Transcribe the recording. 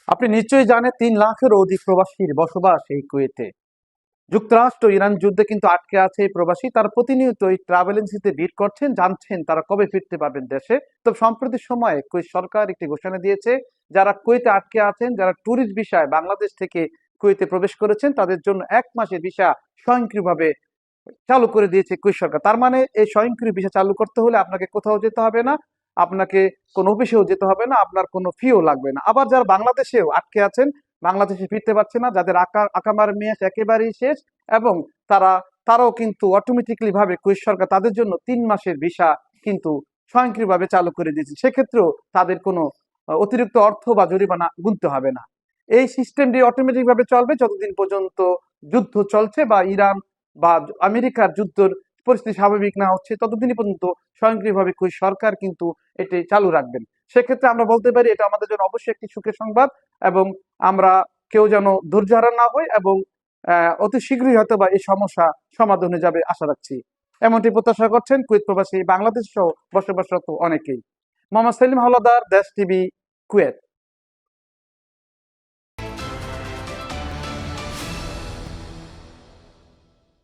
আপনি নিশ্চয়ই জানেন ৩ লাখেরও অধিক প্রবাসীর বসবাস এই কুয়েতে। যুক্তরাষ্ট্র ইরান যুদ্ধে কিন্তু আটকে আছে এই প্রবাসী। তারা প্রতিনিয়ত এই ট্রাভেল এজেন্সিতে ভিড় করছেন, জানছেন তারা কবে ফিরতে পারবেন দেশে। তো সম্প্রতি সময়ে কুয়েত সরকার একটি ঘোষণা দিয়েছে, যারা কুয়েতে আটকে আছেন, যারা ট্যুরিস্ট ভিসায় বাংলাদেশ থেকে কুয়েতে প্রবেশ করেছেন, তাদের জন্য ১ মাসের ভিসা স্বয়ংক্রিয়ভাবে চালু করে দিয়েছে কুয়েত সরকার। তার মানে এই স্বয়ংক্রিয় ভিসা চালু করতে হলে আপনাকে কোথাও যেতে হবে না, আপনাকে কোনো অফিসেও যেতে হবে না, আপনার কোনো ফিও লাগবে না। আবার যারা বাংলাদেশেও আটকে আছেন, বাংলাদেশে ফিরতে পারছে না, যাদের আকামার মেয়াদ একেবারেই শেষ, এবং তারাও কিন্তু অটোমেটিকলি ভাবে কুয়েত সরকার তাদের জন্য ৩ মাসের ভিসা কিন্তু স্বয়ংক্রিয়ভাবে চালু করে দিয়েছে। সেক্ষেত্রেও তাদের কোনো অতিরিক্ত অর্থ বা জরিমানা গুনতে হবে না। এই সিস্টেমটি অটোমেটিক ভাবে চলবে যতদিন পর্যন্ত যুদ্ধ চলছে বা ইরান বা আমেরিকার যুদ্ধের পরিস্থিতি স্বাভাবিক না হচ্ছে, ততদিনই পর্যন্ত স্বয়ংক্রিয়ভাবে কুয়েত সরকার কিন্তু এটি চালু রাখবেন। সেক্ষেত্রে আমরা বলতে পারি এটা আমাদের জন্য অবশ্যই একটি সুখের সংবাদ, এবং আমরা কেউ যেন ধৈর্য হারা না হয়, এবং অতি শীঘ্রই হয়তো বা এই সমস্যা সমাধান হয়ে যাবে আশা রাখছি। এমনটি প্রত্যাশা করছেন কুয়েত প্রবাসী বাংলাদেশ সহ বসবাসরত অনেকেই। মোহাম্মদ সেলিম হাওলাদার, দেশ টিভি, কুয়েত।